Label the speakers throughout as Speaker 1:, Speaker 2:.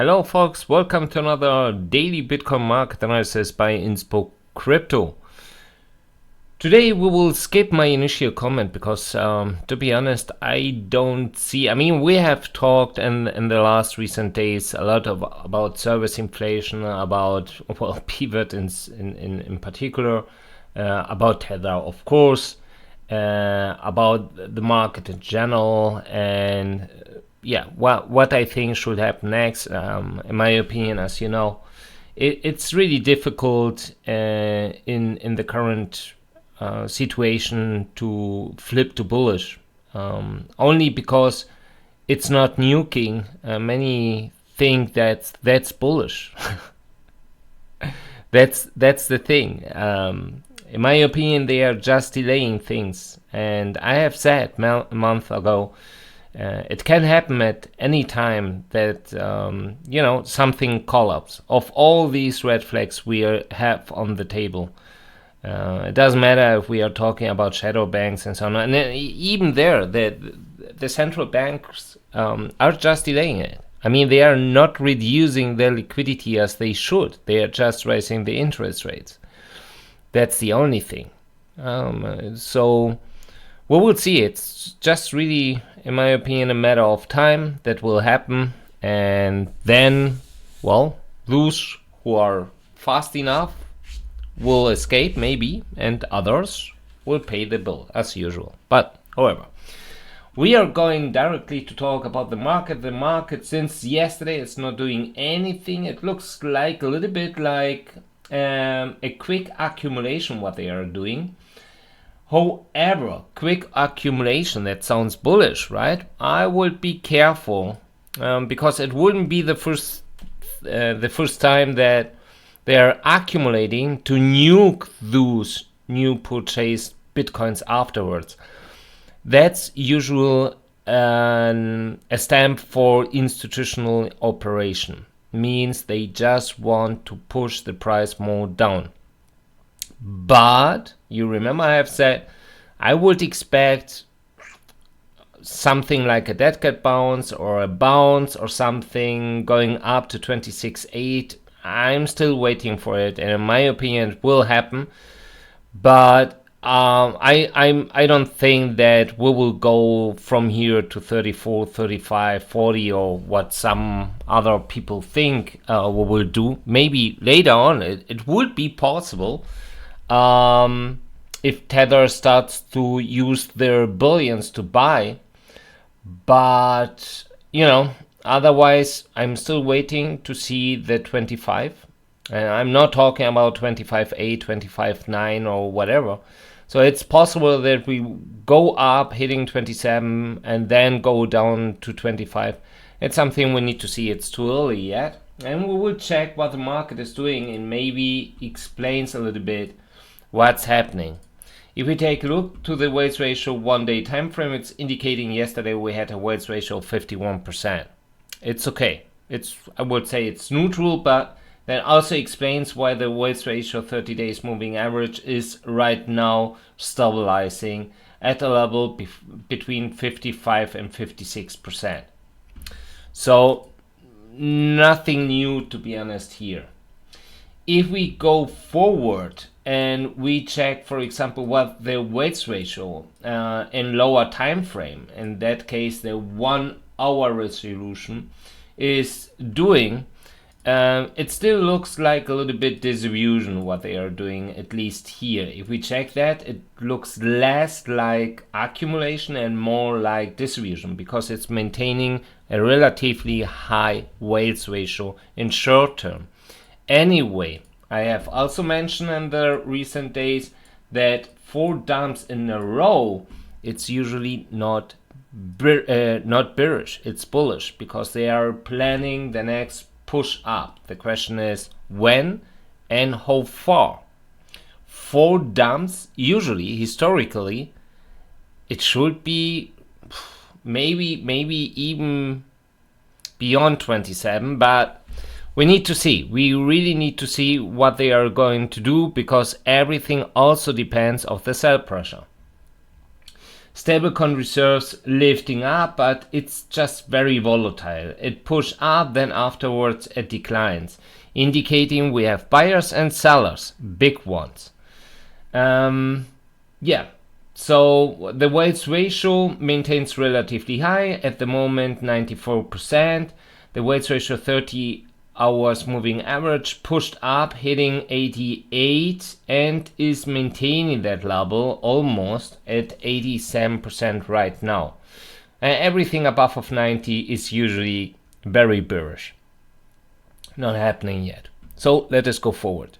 Speaker 1: Hello folks, welcome to another daily Bitcoin market analysis by Inspocrypto. Today we will skip my initial comment because to be honest, I don't see, we have talked in the last recent days a lot about service inflation, about, well, pivot in particular, about Tether of course, about the market in general, and yeah, what I think should happen next. In my opinion, as you know, it's really difficult in the current situation to flip to bullish, only because it's not nuking. Many think that's bullish. That's the thing. In my opinion, they are just delaying things, and I have said a month ago. It can happen at any time that something collapses. Of all these red flags we have on the table, it doesn't matter if we are talking about shadow banks and so on. And even there, the central banks are just delaying it. They are not reducing their liquidity as they should. They are just raising the interest rates. That's the only thing. So we will see. It's just really, in my opinion, a matter of time that will happen. And then, well, those who are fast enough will escape, maybe, and others will pay the bill, as usual. But, however, we are going directly to talk about the market. The market, since yesterday, it's not doing anything. It looks like a little bit like a quick accumulation, what they are doing. However, quick accumulation, that sounds bullish, right? I would be careful because it wouldn't be the first time that they're accumulating to nuke those new purchased bitcoins afterwards. That's usual a stamp for institutional operation. Means they just want to push the price more down. But you remember I have said I would expect something like a dead cat bounce or a bounce or something going up to 26.8. I'm still waiting for it, and in my opinion it will happen. But I don't think that we will go from here to 34, 35, 40 or what some other people think we will do. Maybe later on it would be possible. If Tether starts to use their billions to buy. But, otherwise, I'm still waiting to see the 25. I'm not talking about 25.8, 25.9 or whatever. So it's possible that we go up hitting 27 and then go down to 25. It's something we need to see. It's too early yet. And we will check what the market is doing and maybe explains a little bit what's happening. If we take a look to the weights ratio 1 day time frame, it's indicating yesterday we had a weights ratio of 51%. It's okay. I would say it's neutral, but that also explains why the weights ratio 30 days moving average is right now stabilizing at a level between 55 and 56%. So nothing new, to be honest, here. If we go forward and we check, for example, what the weights ratio in lower time frame, in that case the 1 hour resolution, is doing, it still looks like a little bit distribution what they are doing, at least here. If we check that, it looks less like accumulation and more like distribution, because it's maintaining a relatively high weights ratio in short term. Anyway, I have also mentioned in the recent days that 4 dumps in a row, it's usually not bearish, it's bullish, because they are planning the next push up. The question is when and how far. 4 dumps, usually, historically, it should be maybe even beyond 27, but we need to see. We really need to see what they are going to do, because everything also depends on the sell pressure. Stablecoin reserves lifting up, but it's just very volatile. It pushed up, then afterwards it declines, indicating we have buyers and sellers, big ones. Yeah, so the weights ratio maintains relatively high at the moment, 94%. The weights ratio 30 hours moving average pushed up, hitting 88, and is maintaining that level almost at 87% right now. Everything above of 90 is usually very bearish. Not happening yet. So let us go forward.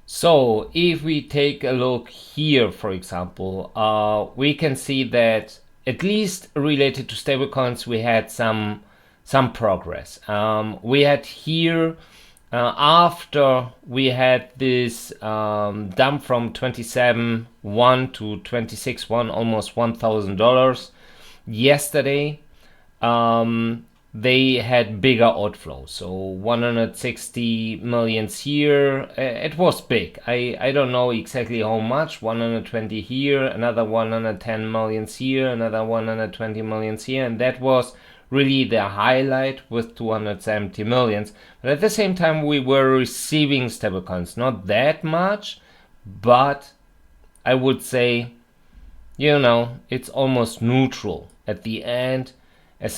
Speaker 1: So if we take a look here, for example, we can see that at least related to stablecoins, we had some progress. We had here after we had this dump from 27.1 to 26.1, almost $1,000 yesterday. They had bigger outflows, so 160 millions here. It was big. I don't know exactly how much. 120 here, another 110 millions here, another 120 millions here, and that was really the highlight with 270 millions. But at the same time, we were receiving stablecoins, not that much, but I would say, it's almost neutral at the end. A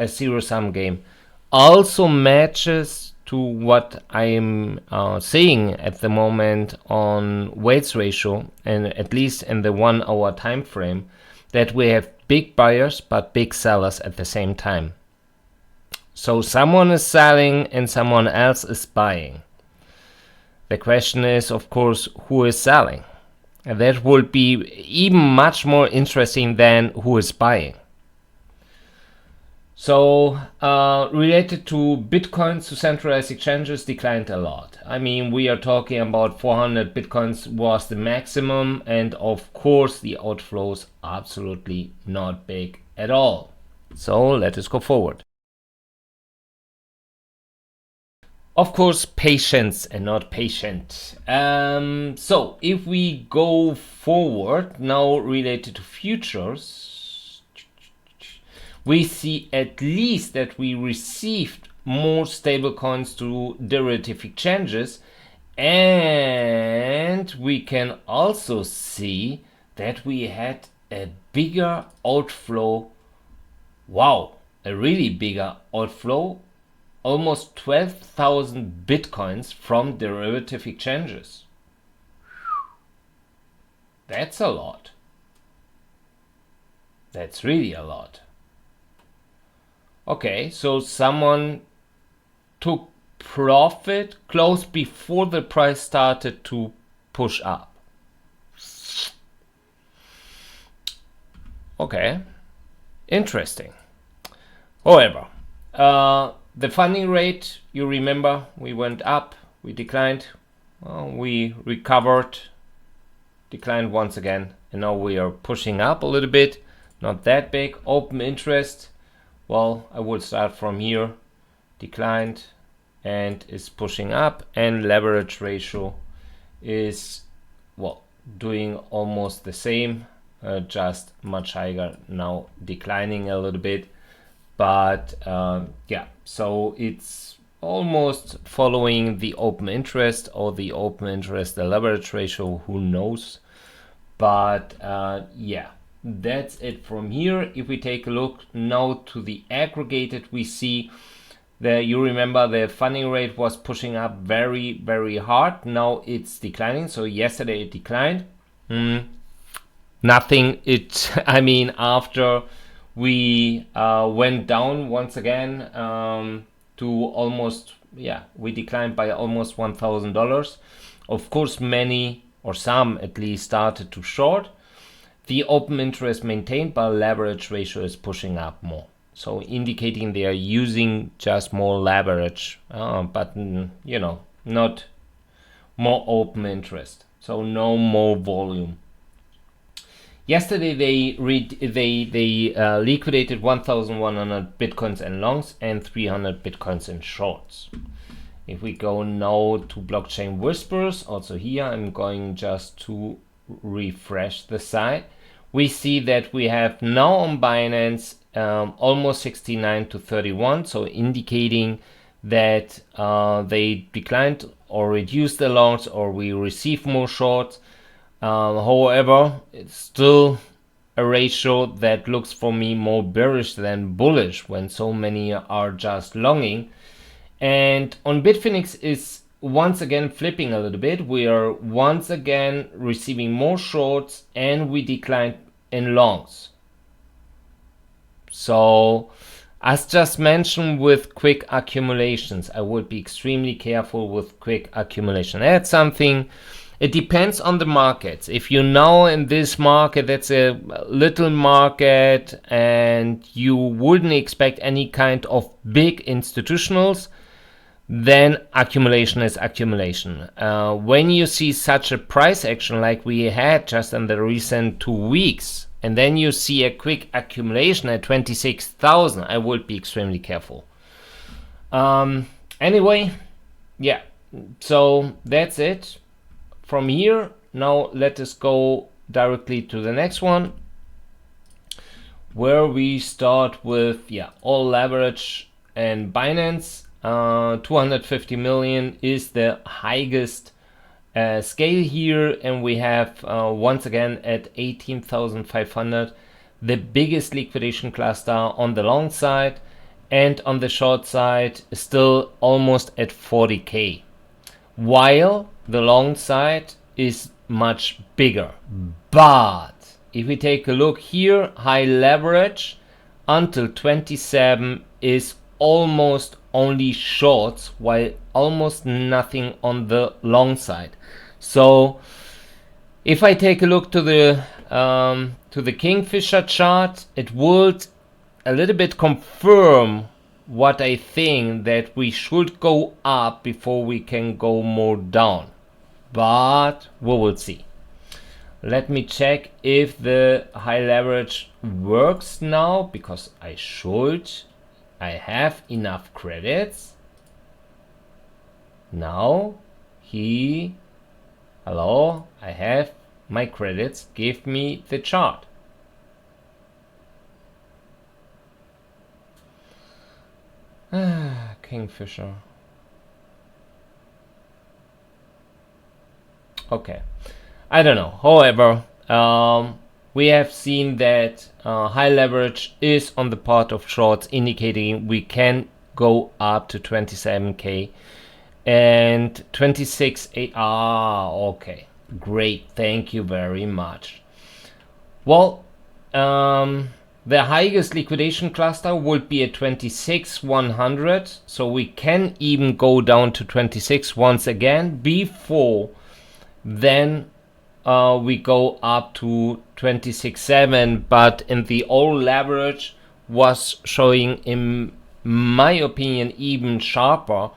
Speaker 1: zero-sum game also matches to what I'm seeing at the moment on weights ratio, and at least in the 1 hour time frame, that we have big buyers but big sellers at the same time. So someone is selling and someone else is buying. The question is, of course, who is selling? And that would be even much more interesting than who is buying. So related to Bitcoins to centralized exchanges declined a lot. I mean, we are talking about 400 Bitcoins was the maximum, and of course the outflows absolutely not big at all. So let us go forward. Of course, patience and not patient. So if we go forward now related to futures, we see at least that we received more stablecoins to derivative exchanges, and we can also see that we had a bigger outflow. Wow, a really bigger outflow, almost 12,000 Bitcoins from derivative exchanges. That's a lot. That's really a lot. Okay, so someone took profit close before the price started to push up. Okay, interesting. However, the funding rate, you remember, we went up, we declined, we recovered, declined once again, and now we are pushing up a little bit, not that big. Open interest, well, I will start from here, declined and is pushing up, and leverage ratio is, well, doing almost the same, just much higher now, declining a little bit. But yeah, so it's almost following the open interest, or the open interest, the leverage ratio, who knows. But yeah, that's it from here. If we take a look now to the aggregated, we see that, you remember, the funding rate was pushing up very, very hard. Now it's declining. So yesterday it declined. Nothing. I mean, after we went down once again to almost, we declined by almost $1,000. Of course, many, or some at least, started to short. The open interest maintained, but leverage ratio is pushing up more. So indicating they are using just more leverage, but not more open interest. So no more volume. Yesterday they liquidated 1,100 Bitcoins in longs and 300 Bitcoins in shorts. If we go now to blockchain whispers, also here I'm going just to refresh the site, we see that we have now on Binance almost 69 to 31, so indicating that they declined or reduced the longs, or we receive more shorts. However, it's still a ratio that looks for me more bearish than bullish when so many are just longing. And on Bitfinex is once again flipping a little bit. We are once again receiving more shorts and we decline in longs. So as just mentioned with quick accumulations, I would be extremely careful with quick accumulation. That's something, it depends on the markets. If you know in this market, that's a little market and you wouldn't expect any kind of big institutionals, then accumulation is accumulation. When you see such a price action like we had just in the recent 2 weeks, and then you see a quick accumulation at 26,000, I would be extremely careful. Anyway, yeah, so that's it from here. Now let us go directly to the next one, where we start with all leverage and Binance. 250 million is the highest scale here, and we have once again at 18,500 the biggest liquidation cluster on the long side, and on the short side still almost at 40k, while the long side is much bigger. But if we take a look here, high leverage until 27 is almost only shorts, while almost nothing on the long side. So if I take a look to the Kingfisher chart, it would a little bit confirm what I think, that we should go up before we can go more down, but we will see. Let me check if the high leverage works now, because I have enough credits. Now, hello, I have my credits, give me the chart. Kingfisher. Okay, I don't know. However, we have seen that high leverage is on the part of shorts, indicating we can go up to 27k and 26.8. Okay, great, thank you very much. Well, the highest liquidation cluster would be at 26,100, so we can even go down to 26 once again before then we go up to 26.7, but in the old leverage was showing, in my opinion, even sharper,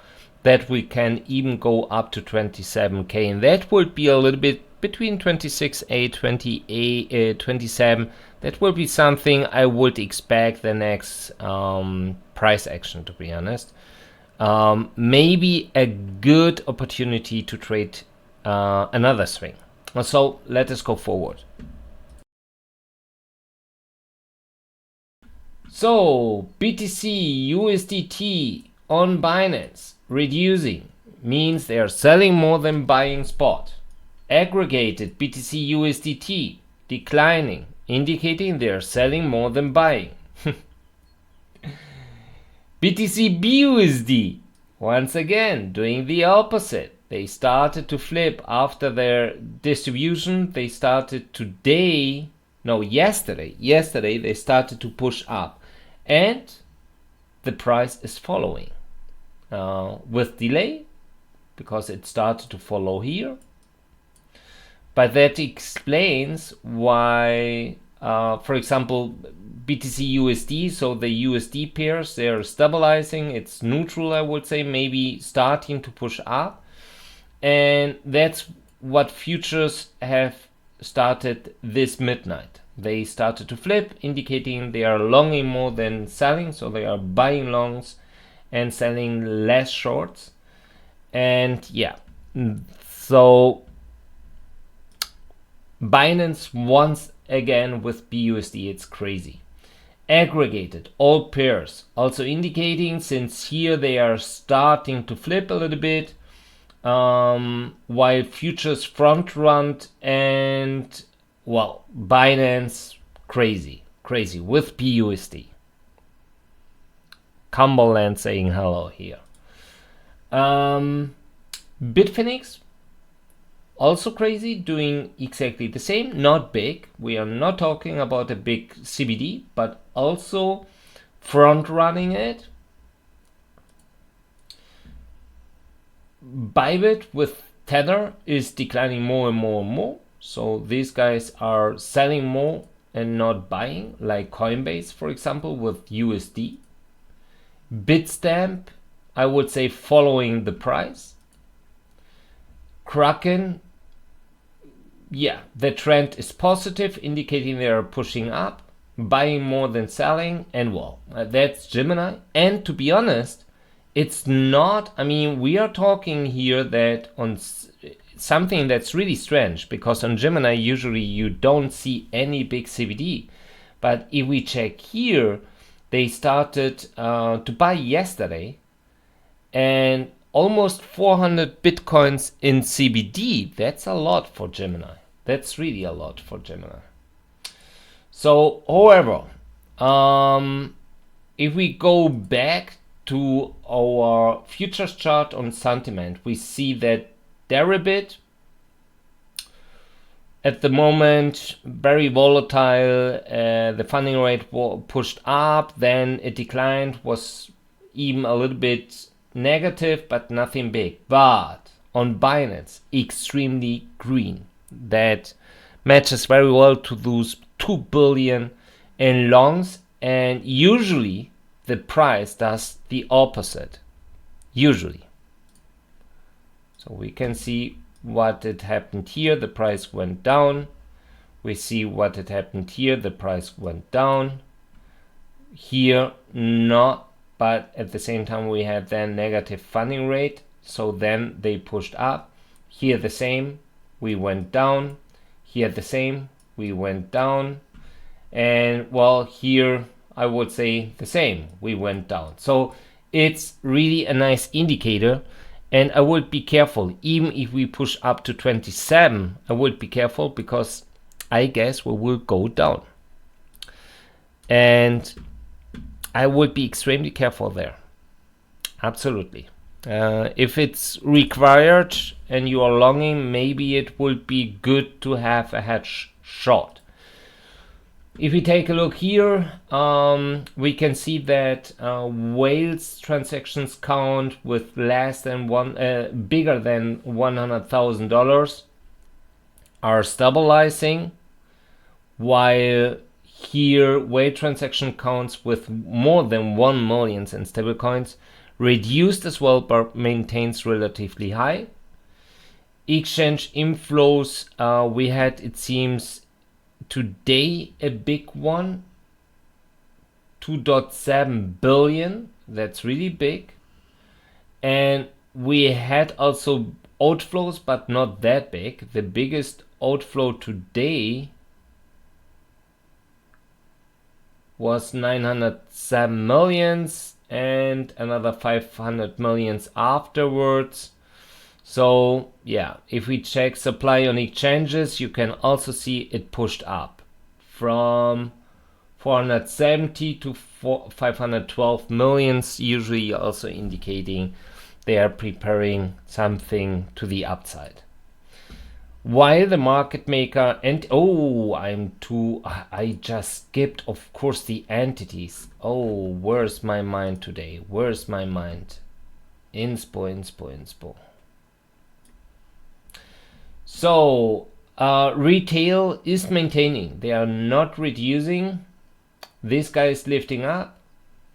Speaker 1: that we can even go up to 27k, and that would be a little bit between 26.8, 28, 27. That will be something I would expect the next price action, to be honest. Maybe a good opportunity to trade another swing. So let us go forward. So BTC USDT on Binance reducing means they are selling more than buying spot. Aggregated BTC USDT declining, indicating they are selling more than buying. BTC BUSD once again doing the opposite. They started to flip after their distribution. They started yesterday they started to push up, and the price is following with delay, because it started to follow here. But that explains why, for example, BTC USD, so the USD pairs, they are stabilizing. It's neutral, I would say, maybe starting to push up. And that's what futures have started this midnight. They started to flip, indicating they are longing more than selling. So they are buying longs and selling less shorts. And yeah, so Binance once again with BUSD, it's crazy. Aggregated, all pairs, also indicating since here they are starting to flip a little bit, while futures front run, and well, Binance crazy with BUSD. Cumberland saying hello here. Bitfinex also crazy, doing exactly the same, not big. We are not talking about a big CBD, but also front running it. Bybit with Tether is declining more and more and more. So these guys are selling more and not buying, like Coinbase, for example, with USD. Bitstamp, I would say following the price. Kraken, yeah, the trend is positive, indicating they are pushing up, buying more than selling, and well, that's Gemini. And to be honest, it's not, I mean, we are talking here that on something that's really strange, because on Gemini usually you don't see any big CBD. But if we check here, they started to buy yesterday, and almost 400 bitcoins in CBD. That's a lot for Gemini. That's really a lot for Gemini. So, however, if we go back to our futures chart on sentiment, we see that Deribit at the moment very volatile. The funding rate pushed up, then it declined, was even a little bit negative, but nothing big. But on Binance, extremely green. That matches very well to those 2 billion in longs, and usually the price does the opposite. Usually. So we can see what had happened here. The price went down. We see what had happened here. The price went down. Here, not. But at the same time, we had then negative funding rate. So then they pushed up. Here the same, we went down. Here the same, we went down. And well, here I would say the same, we went down. So it's really a nice indicator. And I would be careful, even if we push up to 27, I would be careful, because I guess we will go down. And I would be extremely careful there. Absolutely. If it's required and you are longing, maybe it would be good to have a hedge short. If we take a look here, we can see that whales transactions count with less than bigger than $100,000 are stabilizing, while here whale transaction counts with more than 1 million in stablecoins reduced as well, but maintains relatively high. Exchange inflows, we had, it seems, today a big one, 2.7 billion. That's really big. And we had also outflows, but not that big. The biggest outflow today was 907 millions and another 500 millions afterwards. So yeah, if we check supply on exchanges, you can also see it pushed up from 470 to 512 millions, usually also indicating they are preparing something to the upside. While the market maker and I just skipped, of course, the entities. Oh, where's my mind today? Where's my mind? Inspo. So retail is maintaining. They are not reducing. This guy is lifting up.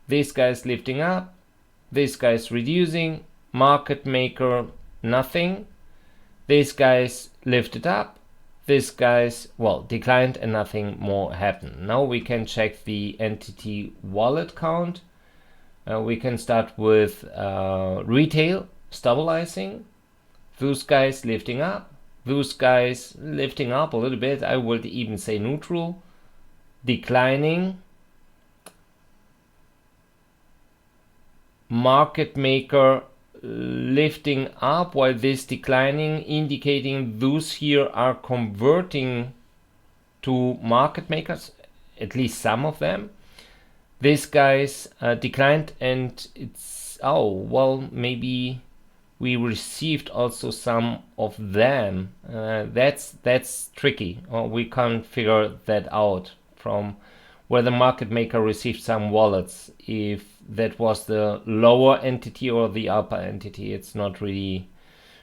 Speaker 1: This guy is lifting up. This guy is reducing. Market maker, nothing. This guy's lifted up. This guy's, well, declined, and nothing more happened. Now we can check the entity wallet count. We can start with retail stabilizing. Those guys lifting up. those guys lifting up a little bit. I would even say neutral, declining, market maker lifting up while this declining, indicating those here are converting to market makers, at least some of them. These guys declined, and it's, oh well, maybe we received also some of them. That's tricky. We can't figure that out from where the market maker received some wallets. If that was the lower entity or the upper entity, it's not really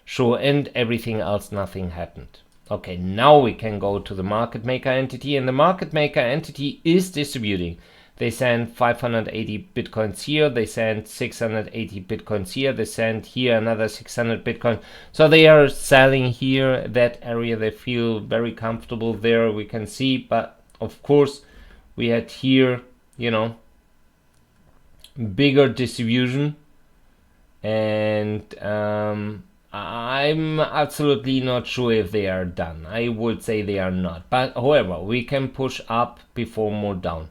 Speaker 1: sure. And everything else, nothing happened. Okay, now we can go to the market maker entity, and the market maker entity is distributing. They send 580 bitcoins here, they send 680 bitcoins here, they send here another 600 bitcoins. So they are selling here, that area, they feel very comfortable there, we can see. But of course, we had here, you know, bigger distribution, and I'm absolutely not sure if they are done. I would say they are not. But however, we can push up before more down.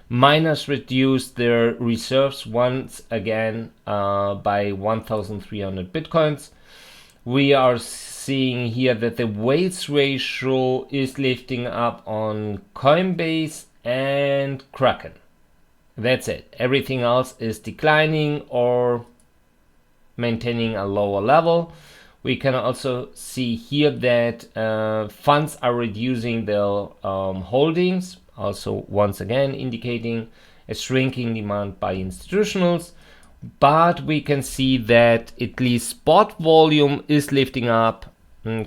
Speaker 1: Miners reduced their reserves once again by 1,300 bitcoins. We are seeing here that the weights ratio is lifting up on Coinbase and Kraken. That's it. Everything else is declining or maintaining a lower level. We can also see here that funds are reducing their holdings, also once again indicating a shrinking demand by institutionals. But we can see that at least spot volume is lifting up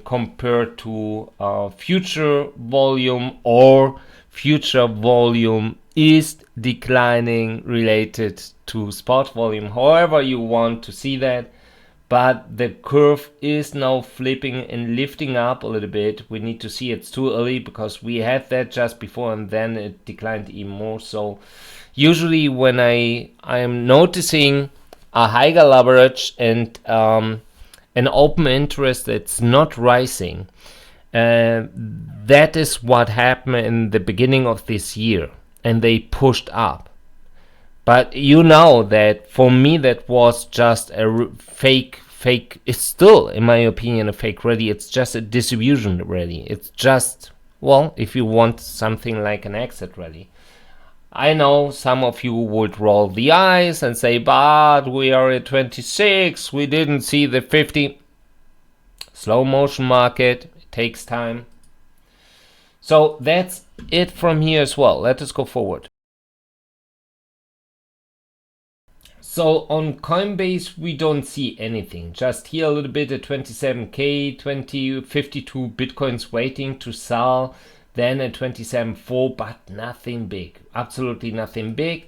Speaker 1: compared to future volume, or future volume is declining related to spot volume, however you want to see that. But the curve is now flipping and lifting up a little bit. We need to see, it's too early because we had that just before and then it declined even more. So usually when I am noticing a higher leverage and an open interest that's not rising, that is what happened in the beginning of this year, and they pushed up. But you know that for me that was just a fake. It's still, in my opinion, a fake rally. It's just a distribution rally. It's just, well, if you want something like an exit rally. I know some of you would roll the eyes and say, but we are at 26, we didn't see the 50. Slow motion market, it takes time. So that's it from here as well. Let us go forward. So on Coinbase, we don't see anything. Just here a little bit at 27K, 52 Bitcoins waiting to sell. Then at 27.4, but nothing big. Absolutely nothing big.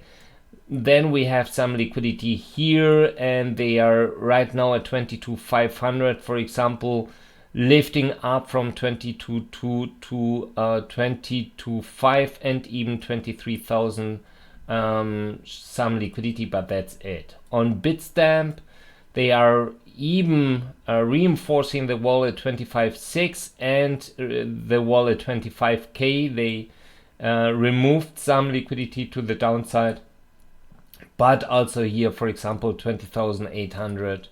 Speaker 1: Then we have some liquidity here, and they are right now at 22,500, for example, lifting up from 22.2 to 22.5 and even 23,000. Some liquidity, but that's it. On Bitstamp, they are even reinforcing the wall at 25.6 and the wall at 25K. They removed some liquidity to the downside, but also here, for example, 20,800.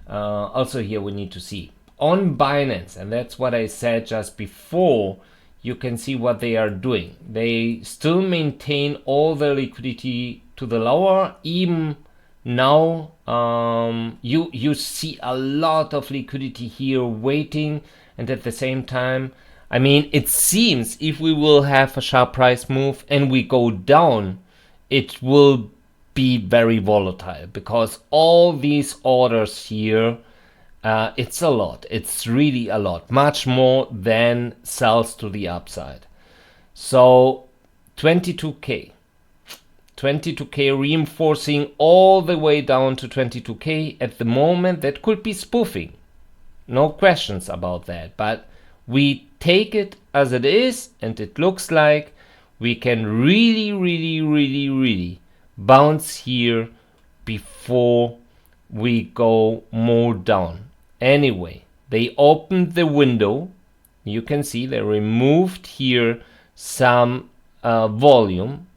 Speaker 1: Also here we need to see. On Binance, and that's what I said just before, you can see what they are doing. They still maintain all the liquidity to the lower. Even now, you see a lot of liquidity here waiting, and at the same time, I mean, it seems if we will have a sharp price move and we go down, it will be very volatile, because all these orders here, it's a lot. It's really a lot, much more than sells to the upside. So 22K reinforcing all the way down to 22K at the moment. That could be spoofing, no questions about that, but we take it as it is, and it looks like we can really bounce here before we go more down. Anyway, they opened the window You can see they removed here some volume,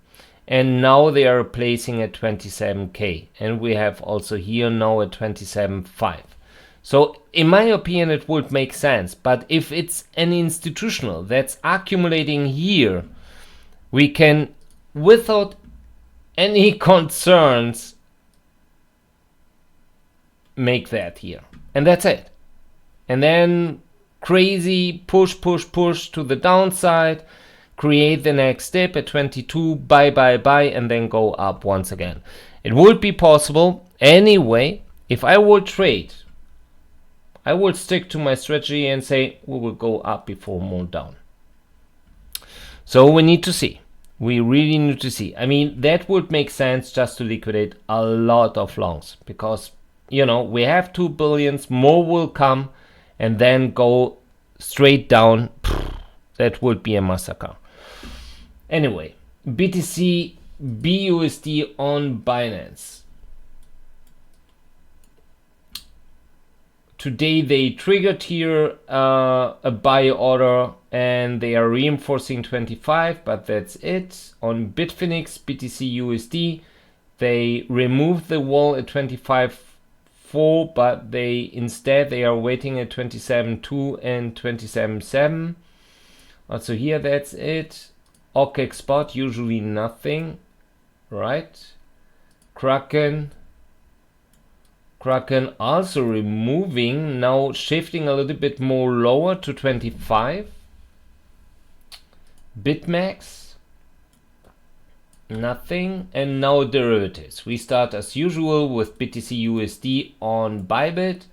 Speaker 1: and now they are placing at 27k, and we have also here now at 27.5. So in my opinion it would make sense, but if it's an institutional that's accumulating here, we can without any concerns make that here, and that's it. And then crazy push to the downside, create the next dip at 22, buy, and then go up once again. It would be possible. Anyway, if I would trade, I would stick to my strategy and say we will go up before more down. So we need to see. We really need to see. I mean, that would make sense just to liquidate a lot of longs, because, you know, we have 2 billions, more will come, and then go straight down. That would be a massacre. Anyway, BTC BUSD on Binance. Today they triggered here a buy order, and they are reinforcing 25, but that's it. On Bitfinex BTC USD, they removed the wall at 25.4, but they are waiting at 27.2 and 27.7. Also here, that's it. OKEX spot, usually nothing, right? Kraken also removing, now shifting a little bit more lower to 25. BitMEX, nothing. And now derivatives. We start as usual with BTC USD on Bybit.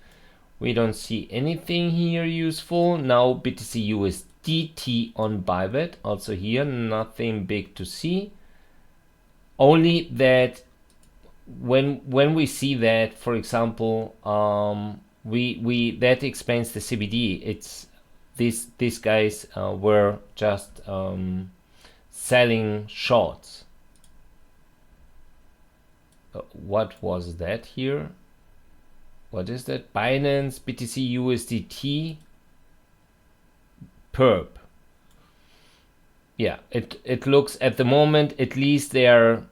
Speaker 1: We don't see anything here useful. Now BTC USDT on Bybit. Also here, nothing big to see. Only that when we see that, for example, we that explains the CBD. It's these guys were just selling shorts. What was that here? What is that? Binance BTC USDT perp. Yeah, it looks at the moment, at least they are,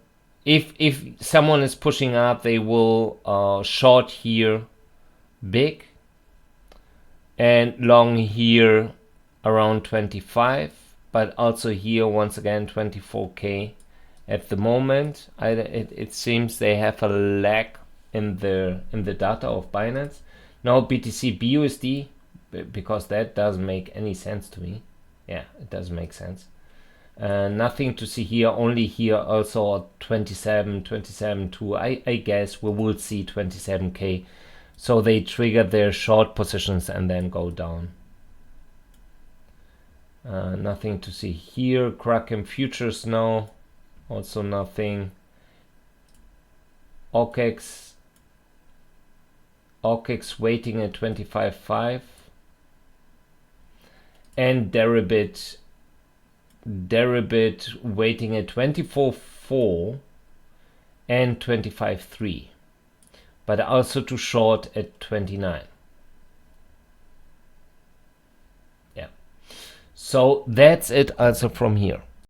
Speaker 1: if someone is pushing up, they will short here big and long here around 25, but also here once again 24k at the moment. It seems they have a lag in the data of Binance. Now BTC BUSD, because that doesn't make any sense to me. Yeah, it doesn't make sense. Nothing to see here, only here also 27.2. I guess we will see 27k. So they trigger their short positions and then go down. Nothing to see here. Kraken futures now, also nothing. OKEX waiting at 25.5. And Deribit waiting at 24.4 and 25.3, but also to short at 29. Yeah, so that's it also from here.